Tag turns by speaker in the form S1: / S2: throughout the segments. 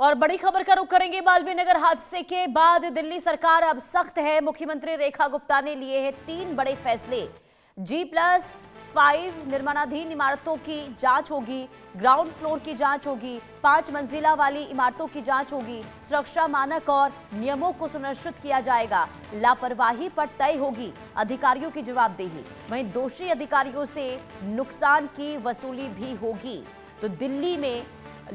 S1: और बड़ी खबर का रुख करेंगे। मालवीय नगर हादसे के बाद दिल्ली सरकार अब सख्त है। मुख्यमंत्री रेखा गुप्ता ने लिए हैं 3 बड़े फैसले। G+5 निर्माणाधीन इमारतों की जांच होगी, ग्राउंड फ्लोर की जांच होगी, 5 मंजिला वाली इमारतों की जांच होगी, सुरक्षा मानक और नियमों को सुनिश्चित किया जाएगा, लापरवाही पर तय होगी अधिकारियों की जवाबदेही। वहीं दोषी अधिकारियों से नुकसान की वसूली भी होगी। तो दिल्ली में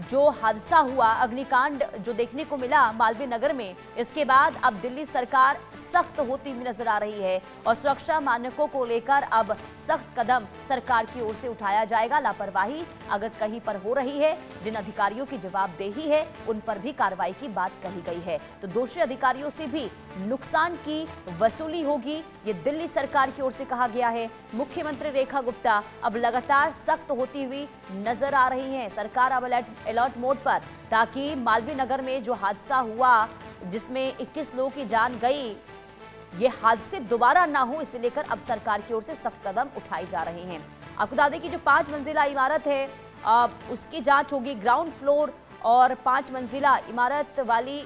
S1: जो हादसा हुआ, अग्निकांड जो देखने को मिला मालवीय नगर में, इसके बाद अब दिल्ली सरकार सख्त होती हुई नजर आ रही है और सुरक्षा मानकों को लेकर अब सख्त कदम सरकार की ओर से उठाया जाएगा। लापरवाही अगर कहीं पर हो रही है, जिन अधिकारियों की जवाबदेही है उन पर भी कार्रवाई की बात कही गई है। तो दोषी अधिकारियों से भी नुकसान की वसूली होगी, ये दिल्ली सरकार की ओर से कहा गया है। मुख्यमंत्री रेखा गुप्ता अब लगातार सख्त होती हुई नजर आ रही हैं। सरकार अब अलर्ट मोड पर, ताकि मालवीय नगर में जो हादसा हुआ जिसमें 21 लोगों की जान गई, ये हादसे दोबारा ना हो, इसे लेकर अब सरकार की ओर से सख्त कदम उठाए जा रहे हैं। आपको बता दें कि जो 5 मंजिला इमारत है उसकी जांच होगी, ग्राउंड फ्लोर और 5 मंजिला इमारत वाली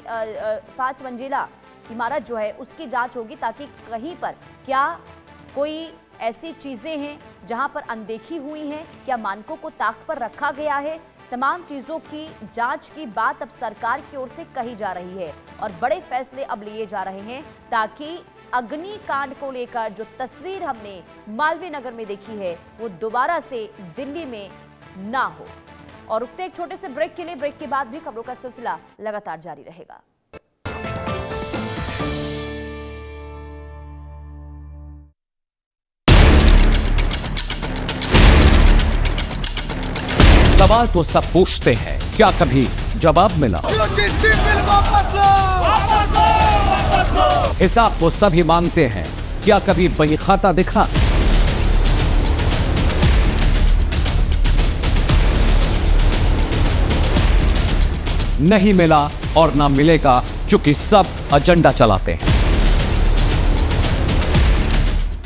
S1: 5 मंजिला इमारत जो है उसकी जांच होगी, ताकि कहीं पर क्या कोई ऐसी चीजें हैं जहां पर अनदेखी हुई हैं, क्या मानकों को ताक पर रखा गया है। तमाम चीजों की जांच की बात अब सरकार की ओर से कही जा रही है और बड़े फैसले अब लिए जा रहे हैं, ताकि अग्निकांड को लेकर जो तस्वीर हमने मालवीय नगर में देखी है वो दोबारा से दिल्ली में ना हो। और रुकते एक छोटे से ब्रेक के लिए, ब्रेक के बाद भी खबरों का सिलसिला लगातार जारी रहेगा।
S2: सवाल तो सब पूछते हैं, क्या कभी जवाब मिला? हिसाब तो सभी मांगते हैं, क्या कभी बही खाता दिखा? नहीं मिला और ना मिलेगा, क्योंकि सब एजेंडा चलाते हैं।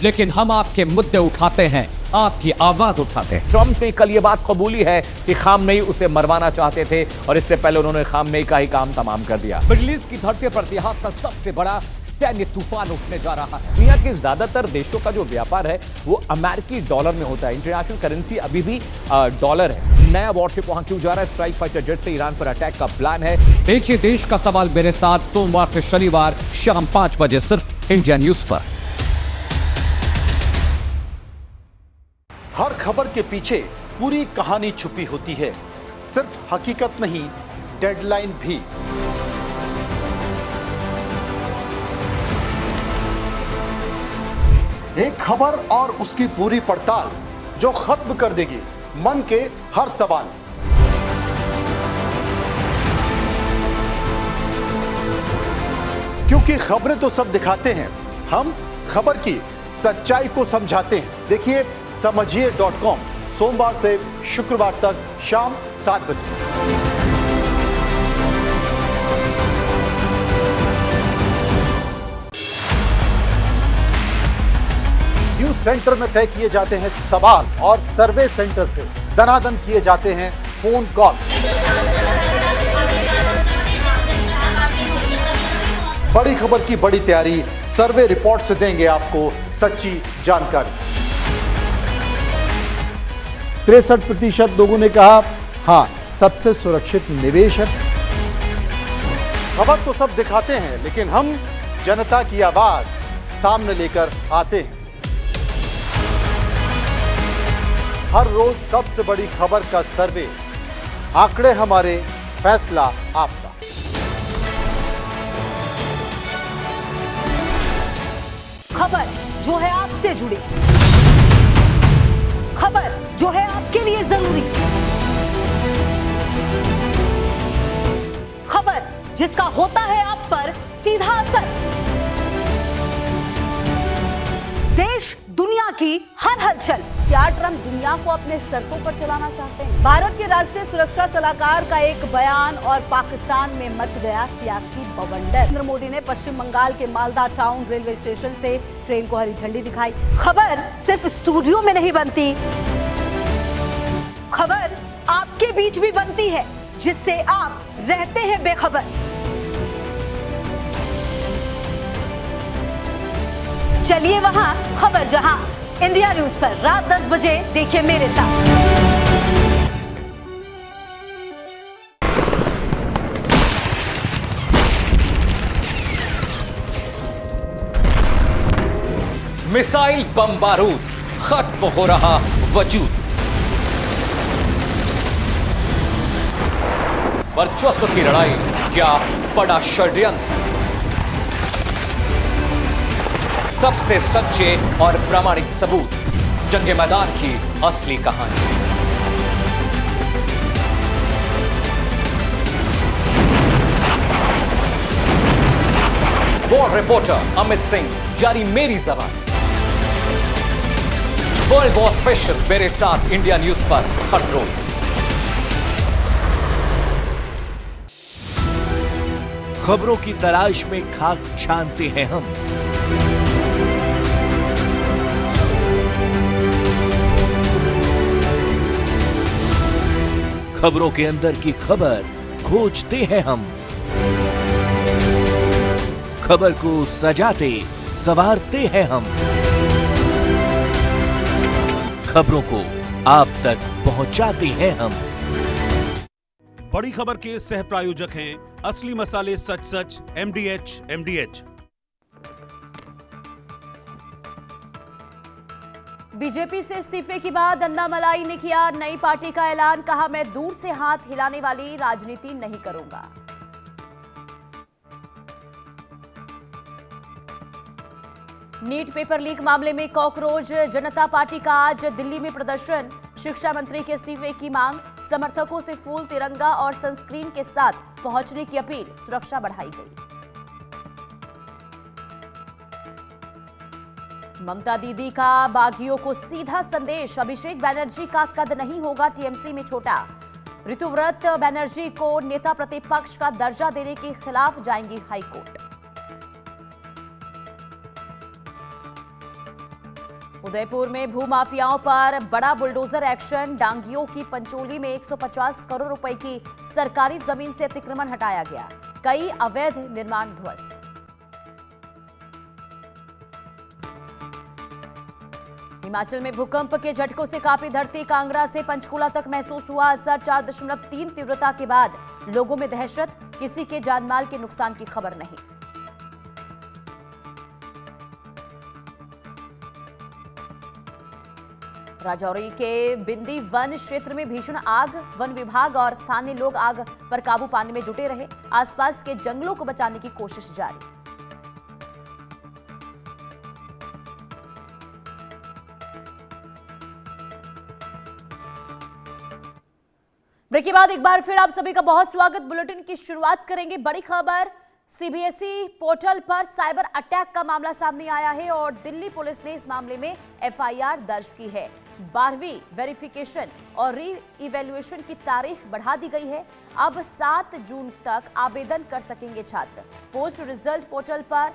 S2: लेकिन हम आपके मुद्दे उठाते हैं, आपकी आवाज उठाते हैं। ट्रंप ने कल ये बात कबूली है कि खामनेई उसे मरवाना चाहते थे और इससे पहले उन्होंने खामनेई का ही काम तमाम कर दिया। मिडिल ईस्ट की धरती पर इतिहास का सबसे बड़ा सैन्य तूफान उठने जा रहा है। दुनिया के ज्यादातर देशों का जो व्यापार है वो अमेरिकी डॉलर में होता है। इंटरनेशनल करेंसी अभी भी डॉलर है। नया वॉरशिप वहां क्यों जा रहा है? स्ट्राइक फाइटर जेट से ईरान पर अटैक का प्लान है। एक ही देश का सवाल मेरे साथ सोमवार से शनिवार शाम 5 बजे सिर्फ इंडिया न्यूज पर।
S3: हर खबर के पीछे पूरी कहानी छुपी होती है, सिर्फ हकीकत नहीं, डेडलाइन भी। एक खबर और उसकी पूरी पड़ताल जो खत्म कर देगी मन के हर सवाल। क्योंकि खबरें तो सब दिखाते हैं, हम खबर की सच्चाई को समझाते हैं। देखिए समझिए.com सोमवार से शुक्रवार तक शाम 7 बजे। न्यूज सेंटर में तय किए जाते हैं सवाल और सर्वे सेंटर से दनादन किए जाते हैं फोन कॉल। बड़ी खबर की बड़ी तैयारी, सर्वे रिपोर्ट से देंगे आपको सच्ची जानकारी। 63% लोगों ने कहा हां, सबसे सुरक्षित निवेश है। खबर तो सब दिखाते हैं, लेकिन हम जनता की आवाज सामने लेकर आते हैं। हर रोज सबसे बड़ी खबर का सर्वे, आंकड़े हमारे, फैसला आपका।
S4: खबर जो है आपसे जुड़ी, खबर जो है आपके लिए जरूरी, खबर जिसका होता है आप पर सीधा असर। देश दुनिया की हर हलचल।
S1: क्या ट्रंप दुनिया को अपने शर्तों पर चलाना चाहते हैं?
S4: भारत के राष्ट्रीय सुरक्षा सलाहकार का एक बयान और पाकिस्तान में मच गया सियासी बवंडर। नरेंद्र मोदी ने पश्चिम बंगाल के मालदा टाउन रेलवे स्टेशन से ट्रेन को हरी झंडी दिखाई। खबर सिर्फ स्टूडियो में नहीं बनती, खबर आपके बीच भी बनती है। जिससे आप रहते हैं बेखबर। चलिए वहां खबर जहां। इंडिया न्यूज पर रात 10 बजे देखिए मेरे साथ।
S2: मिसाइल बम बारूद, खत्म हो रहा वजूद। वर्चस्व की लड़ाई क्या बड़ा षड्यंत्र? सबसे सच्चे और प्रामाणिक सबूत, जंगे मैदान की असली कहानी। वॉर रिपोर्टर अमित सिंह यानी मेरी जबान। वर्ल्ड वॉर स्पेशल मेरे साथ इंडिया न्यूज पर हर रोज।
S5: खबरों की तलाश में खाक छानते हैं हम। खबरों के अंदर की खबर खोजते हैं हम। खबर को सजाते संवारते हैं हम। खबरों को आप तक पहुंचाते हैं हम।
S6: बड़ी खबर के सह प्रायोजक हैं असली मसाले सच सच MDH।
S1: बीजेपी से इस्तीफे के बाद अन्नामलाई ने किया नई पार्टी का ऐलान। कहा, मैं दूर से हाथ हिलाने वाली राजनीति नहीं करूंगा। नीट पेपर लीक मामले में कॉकरोच जनता पार्टी का आज दिल्ली में प्रदर्शन। शिक्षा मंत्री के इस्तीफे की मांग, समर्थकों से फूल, तिरंगा और सनस्क्रीन के साथ पहुंचने की अपील। सुरक्षा बढ़ाई गई। ममता दीदी का बागियों को सीधा संदेश, अभिषेक बनर्जी का कद नहीं होगा टीएमसी में छोटा। ऋतुव्रत बनर्जी को नेता प्रतिपक्ष का दर्जा देने के खिलाफ जाएंगी हाईकोर्ट। उदयपुर में भूमाफियाओं पर बड़ा बुलडोजर एक्शन। डांगियों की पंचोली में 150 करोड़ रुपए की सरकारी जमीन से अतिक्रमण हटाया गया। कई अवैध निर्माण ध्वस्त। हिमाचल में भूकंप के झटकों से कांपी धरती। कांगड़ा से पंचकूला तक महसूस हुआ असर। 4.3 तीव्रता के बाद लोगों में दहशत। किसी के जानमाल के नुकसान की खबर नहीं। राजौरी के बिंदी वन क्षेत्र में भीषण आग। वन विभाग और स्थानीय लोग आग पर काबू पाने में जुटे रहे। आसपास के जंगलों को बचाने की कोशिश जारी। ब्रेक के बाद एक बार फिर आप सभी का बहुत स्वागत। बुलेटिन की शुरुआत करेंगे बड़ी खबर। सीबीएसई पोर्टल पर साइबर अटैक का मामला सामने आया है और दिल्ली पुलिस ने इस मामले में एफआईआर दर्ज की है। 12वीं वेरिफिकेशन और री इवैल्यूएशन की तारीख बढ़ा दी गई है। अब 7 जून तक आवेदन कर सकेंगे छात्र। पोस्ट रिजल्ट पोर्टल पर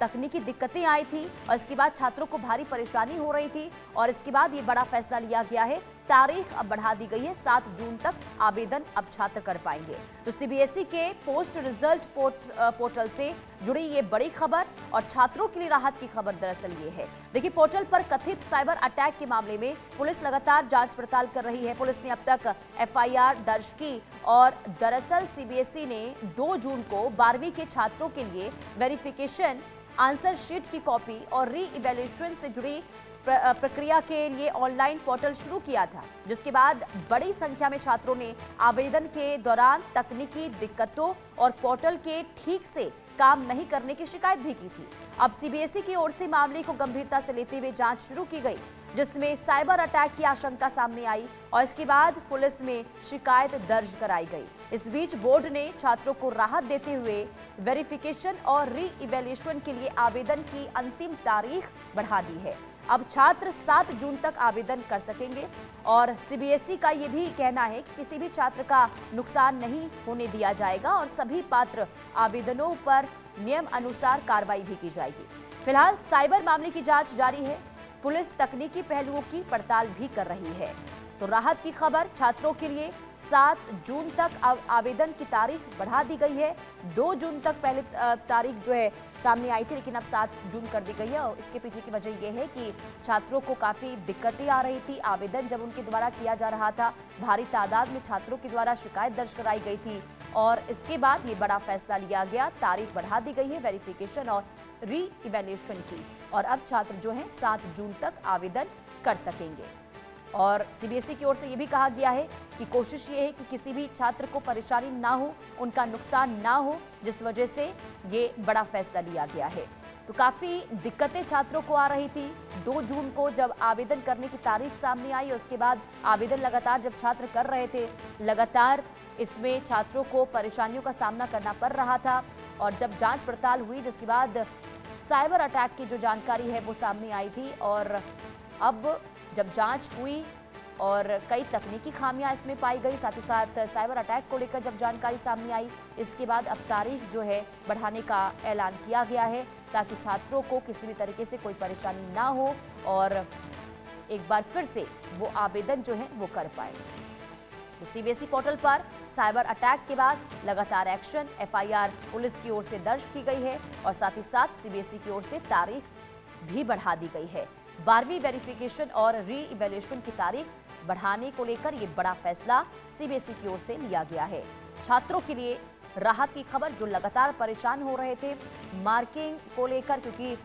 S1: तकनीकी दिक्कतें आई थी और इसके बाद छात्रों को भारी परेशानी हो रही थी और इसके बाद ये बड़ा फैसला लिया गया है। तारीख अब बढ़ा दी गई है। 7 जून तक आवेदन अब छात्र कर पाएंगे। तो सीबीएसई के पोस्ट रिजल्ट पोर्टल से जुड़ी ये बड़ी खबर और छात्रों के लिए राहत की खबर दरअसल ये है। देखिए, पोर्टल पर कथित साइबर अटैक के मामले में पुलिस लगातार जांच पड़ताल कर रही है। पुलिस ने अब तक एफआईआर दर्ज की और दरअसल सीबीएसई ने 2 जून को 12वीं के छात्रों के लिए वेरिफिकेशन, आंसर शीट की कॉपी और री इवैल्यूएशन से जुड़ी प्रक्रिया के लिए ऑनलाइन पोर्टल शुरू किया था, जिसके बाद बड़ी संख्या में छात्रों ने आवेदन के दौरान तकनीकी दिक्कतों और पोर्टल के ठीक से काम नहीं करने की शिकायत भी की थी। अब सीबीएसई की ओर से मामले को गंभीरता से लेते हुए जांच शुरू की गई, जिसमें साइबर अटैक की आशंका सामने आई और इसके बाद पुलिस में शिकायत दर्ज कराई गई। इस बीच बोर्ड ने छात्रों को राहत देते हुए वेरिफिकेशन और री इवैल्यूएशन के लिए आवेदन की अंतिम तारीख बढ़ा दी है। अब छात्र 7 जून तक आवेदन कर सकेंगे और सीबीएसई का ये भी कहना है कि किसी भी छात्र का नुकसान नहीं होने दिया जाएगा और सभी पात्र आवेदनों पर नियम अनुसार कार्रवाई भी की जाएगी। फिलहाल साइबर मामले की जांच जारी है। पुलिस तकनीकी पहलुओं की पड़ताल भी कर रही है। तो राहत की खबर छात्रों के लिए 7 जून तक आवेदन की तारीख बढ़ा दी गई है। 2 जून तक पहले तारीख जो है सामने आई थी, लेकिन अब 7 जून कर दी गई है। और इसके पीछे की वजह यह है कि छात्रों को काफ़ी दिक्कतें आ रही थी। आवेदन जब उनके द्वारा किया जा रहा था, भारी तादाद में छात्रों के द्वारा शिकायत दर्ज कराई गई थी और इसके बाद ये बड़ा फैसला लिया गया। तारीख बढ़ा दी गई है वेरिफिकेशन और री इवैल्यूएशन की, और अब छात्र जो हैं 7 जून तक आवेदन कर सकेंगे। और सीबीएसई की ओर से ये भी कहा गया है कि कोशिश ये है कि किसी भी छात्र को परेशानी ना हो, उनका नुकसान ना हो, जिस वजह से ये बड़ा फैसला लिया गया है। तो काफ़ी दिक्कतें छात्रों को आ रही थी। 2 जून को जब आवेदन करने की तारीख सामने आई, उसके बाद आवेदन लगातार जब छात्र कर रहे थे, लगातार इसमें छात्रों को परेशानियों का सामना करना पड़ रहा था। और जब जांच पड़ताल हुई, जिसके बाद साइबर अटैक की जो जानकारी है वो सामने आई थी, और अब जब जांच हुई और कई तकनीकी खामियां इसमें पाई गई, साथ ही साथ साइबर अटैक को लेकर जब जानकारी सामने आई, इसके बाद अब तारीख जो है बढ़ाने का ऐलान किया गया है, ताकि छात्रों को किसी भी तरीके से कोई परेशानी ना हो और एक बार फिर से वो आवेदन जो है वो कर पाए। तो सीबीएसई पोर्टल पर साइबर अटैक के बाद लगातार एक्शन, एफआईआर पुलिस की ओर से दर्ज की गई है और साथ ही साथ सीबीएसई की ओर से तारीख भी बढ़ा दी गई है। 12वीं वेरिफिकेशन और री इवैल्यूएशन की तारीख बढ़ाने को लेकर ये बड़ा फैसला सीबीएसई की ओर से लिया गया है। छात्रों के लिए राहत की खबर, जो लगातार परेशान हो रहे थे मार्किंग को लेकर, क्योंकि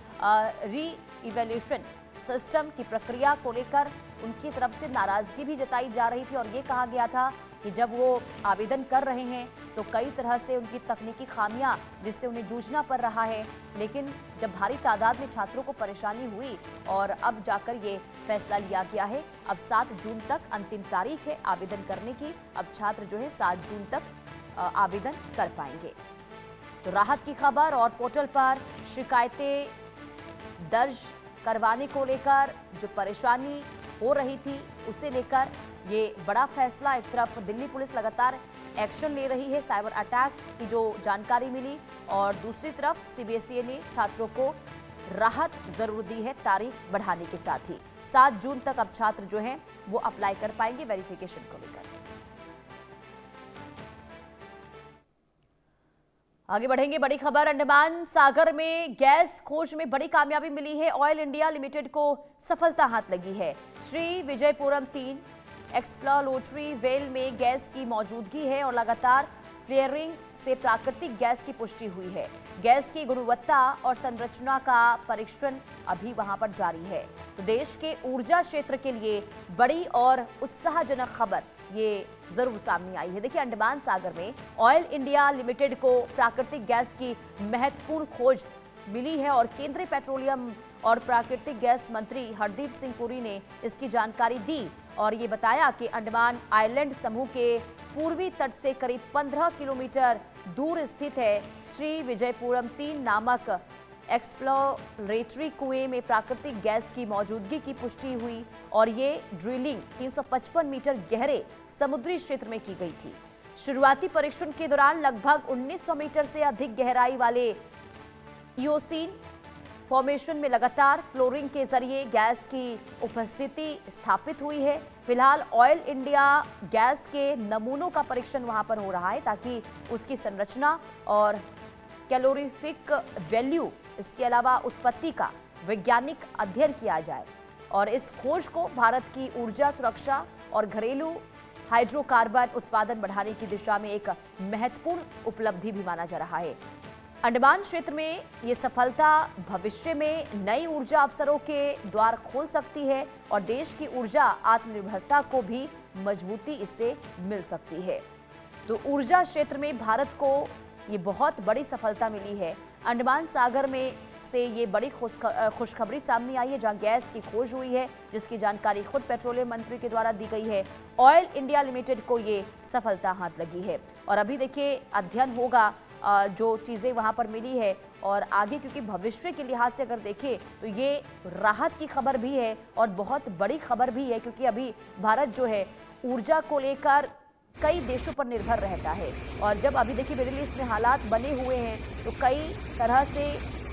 S1: री इवैल्यूएशन सिस्टम की प्रक्रिया को लेकर उनकी तरफ से नाराजगी भी जताई जा रही थी और ये कहा गया था कि जब वो आवेदन कर रहे हैं तो कई तरह से उनकी तकनीकी खामियां जिससे उन्हें जूझना पड़ रहा है। लेकिन जब भारी तादाद में छात्रों को परेशानी हुई और अब जाकर ये फैसला लिया गया है। अब 7 जून तक अंतिम तारीख है आवेदन करने की। अब छात्र जो है 7 जून तक आवेदन कर पाएंगे। तो राहत की खबर और पोर्टल पर शिकायतें दर्ज करवाने को लेकर जो परेशानी हो रही थी उसे लेकर ये बड़ा फैसला। एक तरफ दिल्ली पुलिस लगातार एक्शन ले रही है साइबर अटैक की जो जानकारी मिली, और दूसरी तरफ सीबीएसई ने छात्रों को राहत जरूर दी है तारीख बढ़ाने के साथ ही। 7 जून तक अब छात्र जो हैं वो अप्लाई कर पाएंगे वेरिफिकेशन को लेकर। आगे बढ़ेंगे, बड़ी खबर। अंडमान सागर में गैस खोज में बड़ी कामयाबी मिली है। ऑयल इंडिया लिमिटेड को सफलता हाथ लगी है। श्री विजयपुरम 3 एक्सप्लोरेटरी वेल में गैस की मौजूदगी है और लगातार फ्लेयरिंग से प्राकृतिक गैस की पुष्टि हुई है। गैस की गुणवत्ता और संरचना का परीक्षण अभी वहां पर जारी है। तो देश के ऊर्जा क्षेत्र के लिए बड़ी और उत्साहजनक खबर ये जरूर सामने आई है। देखिए, अंडमान सागर में ऑयल इंडिया लिमिटेड को प्राकृतिक गैस की महत्वपूर्ण खोज मिली है और केंद्रीय पेट्रोलियम और प्राकृतिक गैस मंत्री हरदीप सिंह पुरी ने इसकी जानकारी दी और ये बताया कि अंडमान आइलैंड समूह के पूर्वी तट से करीब 15 किलोमीटर दूर स्थित है श्री विजयपुरम 3 नामक एक्सप्लोरेटरी कुएं में प्राकृतिक गैस की मौजूदगी की पुष्टि हुई और ये ड्रिलिंग 355 मीटर गहरे समुद्री क्षेत्र में की गई थी। शुरुआती परीक्षण के दौरान लगभग 1900 मीटर से अधिक गहराई वाले इओसीन फॉर्मेशन में लगातार फ्लोरिंग के जरिए गैस की उपस्थिति स्थापित हुई है। फिलहाल ऑयल इंडिया गैस के नमूनों का परीक्षण वहां पर हो रहा है ताकि उसकी संरचना और कैलोरीफिक वैल्यू, इसके अलावा उत्पत्ति का वैज्ञानिक अध्ययन किया जाए और इस खोज को भारत की ऊर्जा सुरक्षा और घरेलू हाइड्रोकार्बन उत्पादन बढ़ाने की दिशा में एक महत्वपूर्ण उपलब्धि भी माना जा रहा है। अंडमान क्षेत्र में ये सफलता भविष्य में नई ऊर्जा अवसरों के द्वार खोल सकती है और देश की ऊर्जा आत्मनिर्भरता को भी मजबूती इससे मिल सकती है। तो ऊर्जा क्षेत्र में भारत को ये बहुत बड़ी सफलता मिली है। अंडमान सागर में से ये बड़ी खुशखबरी सामने आई है जहां गैस की खोज हुई है जिसकी जानकारी खुद पेट्रोलियम मंत्री के द्वारा दी गई है। ऑयल इंडिया लिमिटेड को ये सफलता हाथ लगी है और अभी देखिए अध्ययन होगा जो चीज़ें वहां पर मिली है और आगे, क्योंकि भविष्य के लिहाज से अगर देखें तो ये राहत की खबर भी है और बहुत बड़ी खबर भी है, क्योंकि अभी भारत जो है ऊर्जा को लेकर कई देशों पर निर्भर रहता है और जब अभी देखिए मिडिल ईस्ट में हालात बने हुए हैं तो कई तरह से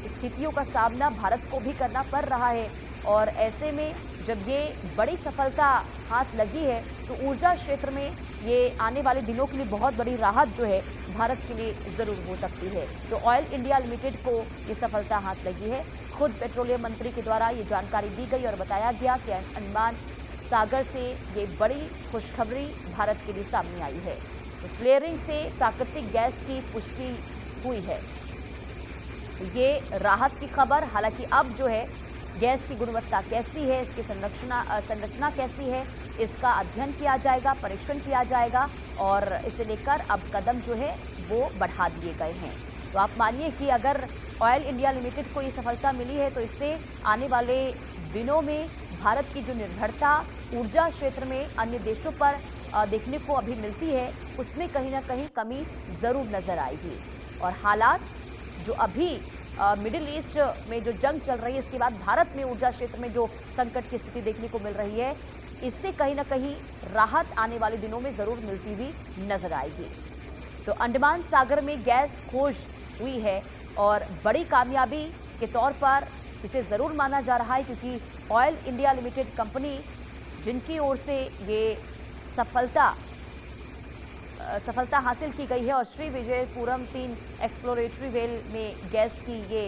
S1: स्थितियों का सामना भारत को भी करना पड़ रहा है और ऐसे में जब ये बड़ी सफलता हाथ लगी है तो ऊर्जा क्षेत्र में ये आने वाले दिनों के लिए बहुत बड़ी राहत जो है भारत के लिए ज़रूर हो सकती है। तो ऑयल इंडिया लिमिटेड को ये सफलता हाथ लगी है। खुद पेट्रोलियम मंत्री के द्वारा ये जानकारी दी गई और बताया गया कि अंडमान सागर से ये बड़ी खुशखबरी भारत के लिए सामने आई है। तो फ्लेयरिंग से प्राकृतिक गैस की पुष्टि हुई है। ये राहत की खबर। हालांकि अब जो है गैस की गुणवत्ता कैसी है, इसकी संरचना कैसी है, इसका अध्ययन किया जाएगा, परीक्षण किया जाएगा और इसे लेकर अब कदम जो है वो बढ़ा दिए गए हैं। तो आप मानिए कि अगर ऑयल इंडिया लिमिटेड को ये सफलता मिली है तो इससे आने वाले दिनों में भारत की जो निर्भरता ऊर्जा क्षेत्र में अन्य देशों पर देखने को अभी मिलती है, उसमें कहीं ना कहीं कमी ज़रूर नज़र आएगी। और हालात जो अभी मिडिल ईस्ट में जो जंग चल रही है, इसके बाद भारत में ऊर्जा क्षेत्र में जो संकट की स्थिति देखने को मिल रही है, इससे कहीं ना कहीं राहत आने वाले दिनों में ज़रूर मिलती हुई नजर आएगी। तो अंडमान सागर में गैस खोज हुई है और बड़ी कामयाबी के तौर पर इसे ज़रूर माना जा रहा है, क्योंकि ऑयल इंडिया लिमिटेड कंपनी जिनकी ओर से ये सफलता हासिल की गई है और श्री विजयपुरम 3 एक्सप्लोरेटरी वेल में गैस की ये